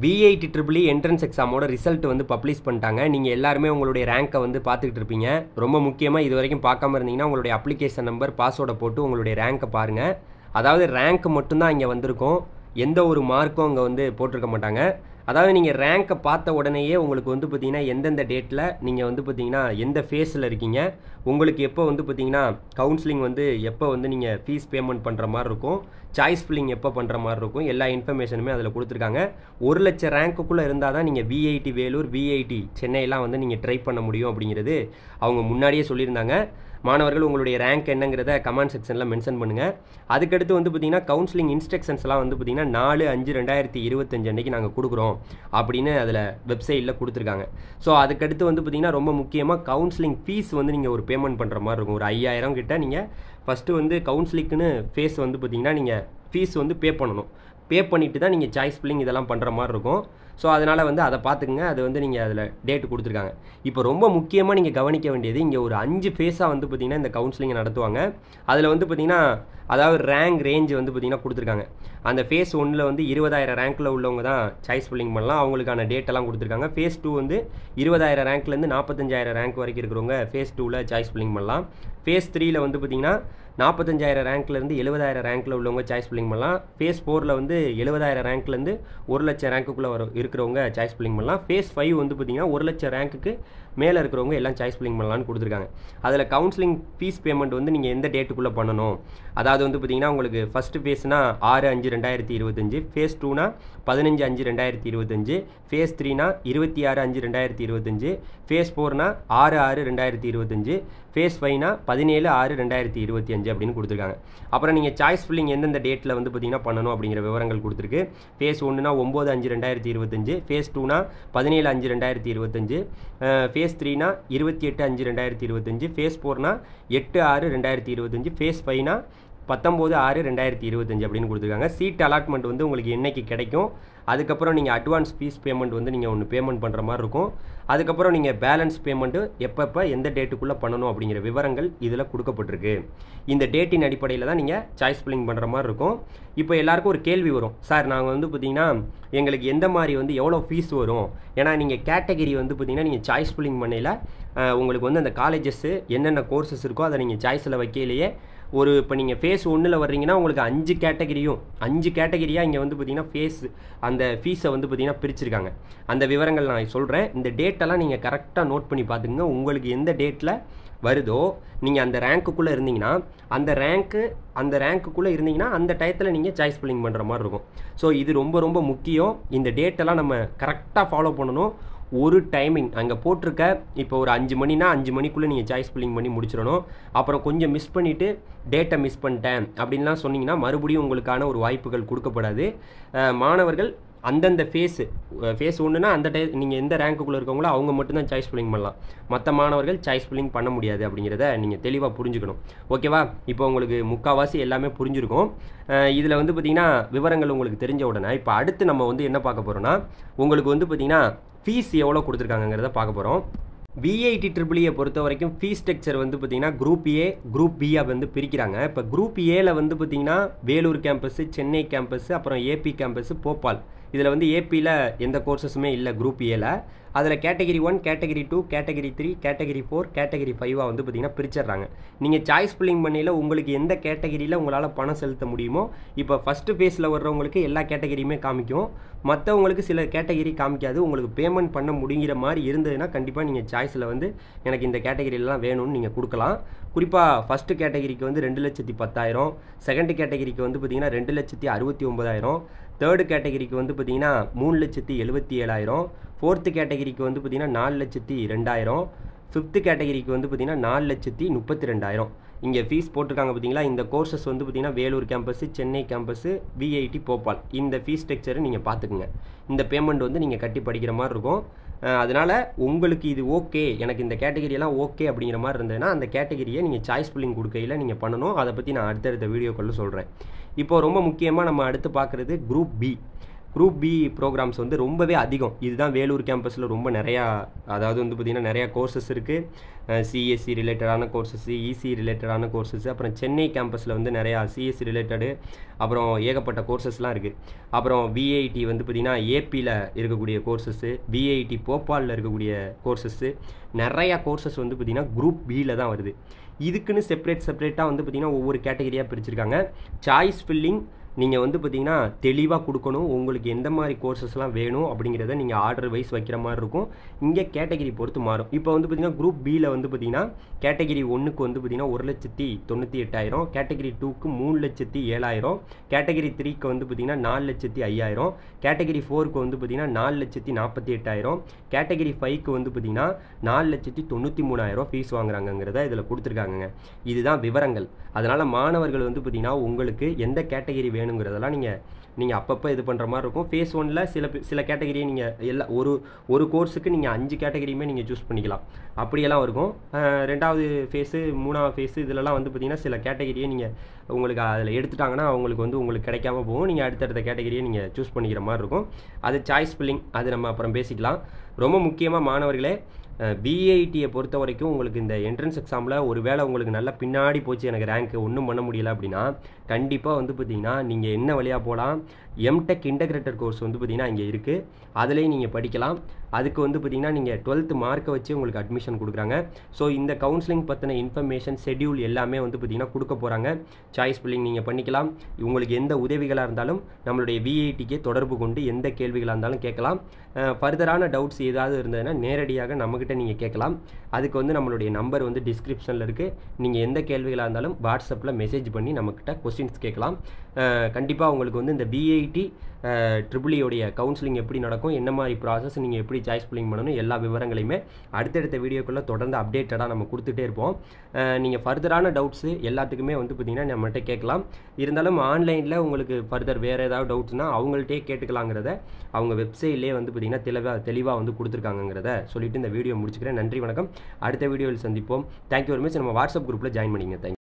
V8 EEE entrance எக்ஸாமோட result வந்து publish பண்ணிட்டாங்க. நீங்கள் எல்லாருமே உங்களுடைய ரேங்கை வந்து பார்த்துக்கிட்டு இருப்பீங்க. ரொம்ப முக்கியமாக இது வரைக்கும் பார்க்காம இருந்தீங்கன்னா உங்களுடைய அப்ளிகேஷன் நம்பர் பாஸ்வேர்டை போட்டு உங்களுடைய ரேங்கை பாருங்கள். அதாவது ரேங்க் மட்டும்தான் இங்கே வந்திருக்கும், எந்த ஒரு மார்க்கும் அங்கே வந்து போட்டிருக்க மாட்டாங்க. அதாவது நீங்கள் ரேங்கை பார்த்த உடனேயே உங்களுக்கு வந்து பார்த்தீங்கன்னா எந்தெந்த டேட்டில் நீங்கள் வந்து பார்த்தீங்கன்னா எந்த ஃபேஸில் இருக்கீங்க, உங்களுக்கு எப்போ வந்து பார்த்தீங்கன்னா கவுன்சிலிங் வந்து எப்போ வந்து நீங்கள் ஃபீஸ் பேமெண்ட் பண்ணுற மாதிரி இருக்கும், சாய்ஸ் ஃபில்லிங் எப்போ பண்ணுற மாதிரி இருக்கும், எல்லா இன்ஃபர்மேஷனுமே அதில் கொடுத்துருக்காங்க. 1,00,000 ரேங்க்குள்ளே இருந்தால் தான் நீங்கள் V8 வேலூர், V8 சென்னையெல்லாம் வந்து நீங்கள் ட்ரை பண்ண முடியும் அப்படிங்கிறது அவங்க முன்னாடியே சொல்லியிருந்தாங்க. மாணவர்கள் உங்களுடைய ரேங்க் என்னங்கிறத கமெண்ட் செக்ஷனில் மென்ஷன் பண்ணுங்கள். அதுக்கடுத்து வந்து பார்த்தீங்கன்னா கவுன்சிலிங் இன்ஸ்ட்ரக்ஷன்ஸ்லாம் வந்து பார்த்தீங்கன்னா 4/5/2025 அன்றைக்கி நாங்கள் கொடுக்குறோம் அப்படின்னு அதில் வெப்சைட்டில் கொடுத்துருக்காங்க. ஸோ அதுக்கடுத்து வந்து பார்த்தீங்கன்னா ரொம்ப முக்கியமாக கவுன்சிலிங் ஃபீஸ் வந்து நீங்கள் ஒரு பேமெண்ட் பண்ணுற மாதிரி இருக்கும். ஒரு 5,000 கிட்ட நீங்கள் ஃபஸ்ட்டு வந்து கவுன்சிலிங்க்குன்னு ஃபேஸ் வந்து பார்த்தீங்கன்னா நீங்கள் ஃபீஸ் வந்து பே பண்ணணும். பே பண்ணிவிட்டு தான் நீங்கள் சாய்ஸ் ஃபில்லிங் இதெல்லாம் பண்ணுற மாதிரி இருக்கும். ஸோ அதனால் வந்து அதை பார்த்துக்குங்க. அது வந்து நீங்கள் அதில் டேட்டு கொடுத்துருக்காங்க. இப்போ ரொம்ப முக்கியமாக நீங்கள் கவனிக்க வேண்டியது, இங்கே ஒரு 5 ஃபேஸாக வந்து பார்த்திங்கன்னா இந்த கவுன்சிலிங்கை நடத்துவாங்க. அதில் வந்து பார்த்திங்கன்னா அதாவது ரேங்க் ரேஞ்ச் வந்து பார்த்திங்கன்னா கொடுத்துருக்காங்க. அந்த ஃபேஸ் 1 வந்து 20,000 ரேங்க்கில் உள்ளவங்க தான் சாய்ஸ் ஃபில்லிங் பண்ணலாம், அவங்களுக்கான டேட்டெல்லாம் கொடுத்துருக்காங்க. ஃபேஸ் 2 வந்து 20,000 ரேங்க்லேருந்து 45,000 ரேங்க் வரைக்கும் இருக்கிறவங்க ஃபேஸ் 2ல் சாய்ஸ் ஃபில்லிங் பண்ணலாம். ஃபேஸ் 3ல் வந்து பார்த்திங்கன்னா 45,000 ரேங்க்லேருந்து 70,000 ரேங்க்கில் உள்ளவங்க சாய்ஸ் ஃபில்லிங் பண்ணலாம். ஃபேஸ் 4ல் வந்து 70,000 ரேங்க்லேருந்து 1,00,000 ரேங்க்குள்ளே இருக்கிறவங்க சாய்ஸ் ஃபில்லிங் பண்ணலாம். ஃபேஸ் 5 வந்து பார்த்திங்கன்னா 1,00,000 ரேங்க்குக்கு மேலே இருக்கிறவங்க எல்லாம் சாய்ஸ் ஃபில்லிங் பண்ணலான்னு கொடுத்துருக்காங்க. அதில் கவுன்சிலிங் ஃபீஸ் பேமெண்ட் வந்து நீங்கள் எந்த டேட்டுக்குள்ளே பண்ணணும், அதாவது வந்து பார்த்திங்கன்னா உங்களுக்கு ஃபஸ்ட்டு ஃபேஸ்னா 6/5/2025, ஃபேஸ் 2னா 15/5/2025, ஃபேஸ் 3னா 26/5/2025, ஃபேஸ் 4னா 6/6/2025, ஃபேஸ் 5னா 17/6/2025 அப்படின்னு கொடுத்துருக்காங்க. அப்புறம் நீங்கள் சாய்ஸ் ஃபில்லிங் எந்தெந்த டேட்டில் வந்து பார்த்திங்கன்னா பண்ணணும் அப்படிங்கிற விவரங்கள் கொடுத்துருக்கு. ஃபேஸ் 1னா 9/5/2025, ஃபேஸ் 2னா 17/5/2025, ஃபேஸ் 3னா 28/5/2025, ஃபேஸ் 4னா 8/6/2025, ஃபேஸ் 5னா 19/6/2025 அப்படின்னு கொடுத்துருக்காங்க. சீட் அலாட்மெண்ட் வந்து உங்களுக்கு என்றைக்கு கிடைக்கும், அதுக்கப்புறம் நீங்கள் அட்வான்ஸ் ஃபீஸ் பேமெண்ட் வந்து நீங்கள் ஒன்று பேமெண்ட் பண்ணுற மாதிரி இருக்கும். அதுக்கப்புறம் நீங்கள் பேலன்ஸ் பேமெண்ட்டு எப்பப்போ எந்த டேட்டுக்குள்ளே பண்ணணும் அப்படிங்கிற விவரங்கள் இதில் கொடுக்கப்பட்டிருக்கு. இந்த டேட்டின் அடிப்படையில் தான் நீங்கள் சாய்ஸ் ஃபில்லிங் பண்ணுற மாதிரி இருக்கும். இப்போ எல்லாருக்கும் ஒரு கேள்வி வரும், சார் நாங்கள் வந்து பார்த்திங்கன்னா எங்களுக்கு எந்த மாதிரி வந்து எவ்வளோ ஃபீஸ் வரும், ஏன்னா நீங்கள் கேட்டகிரி வந்து பார்த்திங்கன்னா நீங்கள் சாய்ஸ் ஃபில்லிங் பண்ணையில் உங்களுக்கு வந்து அந்த காலேஜஸ்ஸு என்னென்ன கோர்சஸ் இருக்கோ அதை நீங்கள் சாய்ஸில் வைக்கையிலேயே ஒரு இப்போ நீங்கள் ஃபேஸ் 1ல் வர்றீங்கன்னா உங்களுக்கு 5 கேட்டகிரியாக இங்கே வந்து பார்த்திங்கன்னா ஃபேஸ் அந்த ஃபீஸை வந்து பார்த்திங்கன்னா பிரிச்சிருக்காங்க. அந்த விவரங்கள் நான் சொல்கிறேன். இந்த டேட்டெல்லாம் நீங்கள் கரெக்டாக நோட் பண்ணி பார்த்துக்குங்க. உங்களுக்கு எந்த டேட்டில் வருதோ நீங்கள் அந்த ரேங்க்குள்ளே இருந்தீங்கன்னா அந்த ரேங்க்குள்ளே இருந்தீங்கன்னா அந்த டயத்தில் நீங்கள் சாய்ஸ் ஃபில்லிங் பண்ணுற மாதிரி இருக்கும். ஸோ இது ரொம்ப ரொம்ப முக்கியம். இந்த டேட்டெல்லாம் நம்ம கரெக்டாக ஃபாலோ பண்ணணும். ஒரு டைமிங் அங்கே போட்டிருக்க, இப்போ ஒரு 5 மணினா 5 மணிக்குள்ளே நீங்கள் சாய்ஸ் ஃபில்லிங் பண்ணி முடிச்சிடணும். அப்புறம் கொஞ்சம் மிஸ் பண்ணிவிட்டு டேட்டை மிஸ் பண்ணிட்டேன் அப்படின்லாம் சொன்னீங்கன்னா மறுபடியும் உங்களுக்கான ஒரு வாய்ப்புகள் கொடுக்கப்படாது. மாணவர்கள் அந்தந்த ஃபேஸ் 1னா அந்த நீங்கள் எந்த ரேங்க்குள்ளே இருக்கவங்களோ அவங்க மட்டும்தான் சாய்ஸ் ஃபில்லிங் பண்ணலாம். மற்ற மாணவர்கள் சாய்ஸ் ஃபில்லிங் பண்ண முடியாது அப்படிங்கிறத நீங்கள் தெளிவாக புரிஞ்சுக்கணும். ஓகேவா? இப்போ உங்களுக்கு முக்கால்வாசி எல்லாமே புரிஞ்சிருக்கும். இதில் வந்து பார்த்திங்கன்னா விவரங்கள் உங்களுக்கு தெரிஞ்ச உடனே இப்போ அடுத்து நம்ம வந்து என்ன பார்க்க போகிறோன்னா, உங்களுக்கு வந்து பார்த்திங்கன்னா ஃபீஸ் எவ்வளோ கொடுத்துருக்காங்கிறத பார்க்க போகிறோம். V8 EEE பொறுத்த வரைக்கும் ஃபீஸ் ஸ்ட்ரக்சர் வந்து பார்த்திங்கன்னா குரூப் ஏ, குரூப் பியாக வந்து பிரிக்கிறாங்க. இப்போ குரூப் ஏல வந்து பார்த்திங்கன்னா வேலூர் கேம்பஸ்ஸு, சென்னை கேம்பஸ்ஸு, அப்புறம் ஏபி கேம்பஸ்ஸு, போபால். இதில் வந்து ஏபியில் எந்த கோர்சஸுமே இல்லை குரூப் ஏல. அதில் category 1, category 2, category 3, category 4, category 5 வந்து பார்த்திங்கன்னா பிரிச்சிடுறாங்க. நீங்கள் சாய்ஸ் ஃபில்லிங் பண்ணியில் உங்களுக்கு எந்த கேட்டகிரியில் உங்களால் பணம் செலுத்த முடியுமோ, இப்போ ஃபஸ்ட்டு ஃபேஸில் வர்றவங்களுக்கு எல்லா கேட்டகிரியுமே காமிக்கும், மற்றவங்களுக்கு சில கேட்டகிரி காமிக்காது. உங்களுக்கு பேமெண்ட் பண்ண முடிகிற மாதிரி இருந்ததுன்னா கண்டிப்பாக நீங்கள் சாய்ஸில் வந்து எனக்கு இந்த கேட்டகிரிலாம் வேணும்னு நீங்கள் கொடுக்கலாம். குறிப்பாக ஃபஸ்ட்டு கேட்டகிரிக்கு வந்து 2,10,000, செகண்ட் கேட்டகிரிக்கு வந்து பார்த்திங்கன்னா 2,69,000, தேர்டு கேட்டகிரிக்கு வந்து பார்த்திங்கன்னா 3,77,000, ஃபோர்த்து கேட்டகிரிக்கு வந்து பார்த்திங்கன்னா 4,02,000, ஃபிஃப்த்து கேட்டகிரிக்கு வந்து பார்த்திங்கன்னா 4,32,000 இங்கே ஃபீஸ் போட்டிருக்காங்க. பார்த்தீங்களா? இந்த கோர்சஸ் வந்து பார்த்திங்கன்னா Vellore campus, Chennai campus, V8 Bhopal. இந்த ஃபீஸ் ஸ்ட்ரக்சரை நீங்கள் பார்த்துக்குங்க. இந்த பேமெண்ட் வந்து நீங்கள் கட்டி படிக்கிற மாதிரி இருக்கும். அதனால் உங்களுக்கு இது ஓகே, எனக்கு இந்த கேட்டகிரியெல்லாம் ஓகே அப்படிங்கிற மாதிரி இருந்ததுன்னா அந்த கேட்டகிரியை நீங்கள் சாய்ஸ் ஃபில்லிங் கொடுக்கையில் நீங்கள் பண்ணணும். அதை பற்றி நான் அடுத்தடுத்த வீடியோக்களில் சொல்கிறேன். இப்போ ரொம்ப முக்கியமாக நம்ம அடுத்து பார்க்குறது group B. Group B programmes வந்து ரொம்பவே அதிகம். இதுதான் வேலூர் கேம்பஸில் ரொம்ப நிறையா, அதாவது வந்து பார்த்திங்கன்னா நிறையா கோர்சஸ் இருக்குது. சிஎஸ்சி ரிலேட்டடான கோர்சஸ், இசி ரிலேட்டடான கோர்சஸ், அப்புறம் சென்னை கேம்பஸில் வந்து நிறையா சிஎஸ்சி ரிலேட்டடு, அப்புறம் ஏகப்பட்ட கோர்சஸ்லாம் இருக்குது. அப்புறம் விஐடி வந்து பார்த்திங்கன்னா ஏபியில் இருக்கக்கூடிய கோர்சஸ்ஸு, விஐடி போபாலில் இருக்கக்கூடிய கோர்சஸ்ஸு, நிறையா கோர்சஸ் வந்து பார்த்திங்கன்னா குரூப் பியில் தான் வருது. இதுக்குன்னு செப்பரேட்டாக வந்து பார்த்திங்கன்னா ஒவ்வொரு கேட்டகரியாக பிரிச்சிருக்காங்க. சாய்ஸ் ஃபில்லிங் நீங்கள் வந்து பார்த்திங்கன்னா தெளிவாக கொடுக்கணும். உங்களுக்கு எந்த மாதிரி கோர்சஸ்லாம் வேணும் அப்படிங்கிறத நீங்கள் ஆர்டர் வைஸ் வைக்கிற மாதிரி இருக்கும். இங்கே கேட்டகிரி பொறுத்து மாறும். இப்போ வந்து பார்த்திங்கன்னா குரூப் பியில் வந்து பார்த்திங்கன்னா கேட்டகிரி 1க்கு வந்து பார்த்திங்கன்னா 1,98,000, கேட்டகிரி 2க்கு 3,07,000, கேட்டகிரி 3க்கு வந்து பார்த்திங்கன்னா 4,05,000, கேட்டகிரி 4க்கு வந்து பார்த்திங்கன்னா 4,48,000, கேட்டகிரி 5க்கு வந்து பார்த்திங்கன்னா 4,93,000 ஃபீஸ் வாங்குறாங்கங்கிறத இதில் கொடுத்துருக்காங்க. இதுதான் விவரங்கள். அதனால் மாணவர்கள் வந்து பார்த்திங்கன்னா உங்களுக்கு எந்த கேட்டகிரி வேணுங்கிறதெல்லாம் நீங்கள் அப்பப்போ இது பண்ணுற மாதிரி இருக்கும். ஃபேஸ் 1ல் சில கேட்டகிரியை நீங்கள் ஒரு கோர்ஸுக்கு நீங்கள் 5 கேட்டகிரியுமே நீங்கள் சூஸ் பண்ணிக்கலாம். அப்படியெல்லாம் இருக்கும். 2வது ஃபேஸு 3வது ஃபேஸு இதிலலாம் வந்து பார்த்திங்கன்னா சில கேட்டகிரியை நீங்கள் உங்களுக்கு அதில் எடுத்துட்டாங்கன்னா உங்களுக்கு கிடைக்காம போகும். நீங்கள் அடுத்தடுத்த கேட்டகிரியை நீங்கள் சூஸ் பண்ணிக்கிற மாதிரி இருக்கும். அது சாய்ஸ் ஃபில்லிங், அது நம்ம அப்புறம் பேசிக்கலாம். ரொம்ப முக்கியமாக மாணவர்களே, விஐடியை பொறுத்த வரைக்கும் உங்களுக்கு இந்த என்ட்ரன்ஸ் எக்ஸாமில் ஒரு வேளை உங்களுக்கு நல்லா பின்னாடி போச்சு, எனக்கு ரேங்க்கு ஒன்றும் பண்ண முடியலை அப்படின்னா கண்டிப்பாக வந்து பார்த்திங்கன்னா நீங்கள் என்ன வழியாக போகலாம், எம்டெக் இன்டகிரேட்டட் கோர்ஸ் வந்து பார்த்திங்கன்னா இங்கே இருக்குது. அதுலேயும் நீங்கள் படிக்கலாம். அதுக்கு வந்து பார்த்திங்கன்னா நீங்கள் 12th மார்க்கை வச்சு உங்களுக்கு அட்மிஷன் கொடுக்குறாங்க. ஸோ இந்த கவுன்சிலிங் பற்றின இன்ஃபர்மேஷன், ஷெட்யூல் எல்லாமே வந்து பார்த்திங்கன்னா கொடுக்க போகிறாங்க. சாய்ஸ் ஃபில்லிங் நீங்கள் பண்ணிக்கலாம். உங்களுக்கு எந்த உதவிகளாக இருந்தாலும் நம்மளுடைய விஐடிக்கே தொடர்பு கொண்டு எந்த கேள்விகளாக இருந்தாலும் கேட்கலாம். ஃபர்தரான டவுட்ஸ் ஏதாவது இருந்ததுன்னா நேரடியாக நம்மக்கிட்ட நீங்கள் கேட்கலாம். அதுக்கு வந்து நம்மளுடைய நம்பர் வந்து டிஸ்கிரிப்ஷனில் இருக்குது. நீங்கள் எந்த கேள்விகளாக இருந்தாலும் வாட்ஸ்அப்பில் மெசேஜ் பண்ணி நம்மக்கிட்ட கொஸ்டின்ஸ் கேட்கலாம். கண்டிப்பாக உங்களுக்கு வந்து இந்த விஐடி ட்ரிபிள்இயோடைய கவுன்சிலிங் எப்படி நடக்கும், என்ன மாதிரி ப்ராசஸ், நீங்கள் எப்படி சாய்ஸ் ஃபில்லிங் பண்ணணும், எல்லா விவரங்களையுமே அடுத்தடுத்த வீடியோக்குள்ளே தொடர்ந்து அப்டேட்டடாக நம்ம கொடுத்துட்டே இருப்போம். நீங்கள் ஃபர்தரான டவுட்ஸு எல்லாத்துக்குமே வந்து பார்த்திங்கன்னா நம்மகிட்ட கேட்கலாம். இருந்தாலும் ஆன்லைனில் உங்களுக்கு ஃபர்தர் வேறு ஏதாவது டவுட்ஸ்னால் அவங்கள்ட்டே கேட்டுக்கலாங்கிறத அவங்க வெப்சைட்லேயே வந்து பார்த்திங்கன்னா தெளிவாக வந்து கொடுத்துருக்காங்கிறத சொல்லிவிட்டு இந்த வீடியோ முடிச்சுக்கிறேன். நன்றி, வணக்கம். அடுத்த வீடியோவில் சந்திப்போம். Thank you very much. நம்ம வாட்ஸ்அப் குரூப்பில் ஜாயின் பண்ணிங்க. தேங்க்யூ.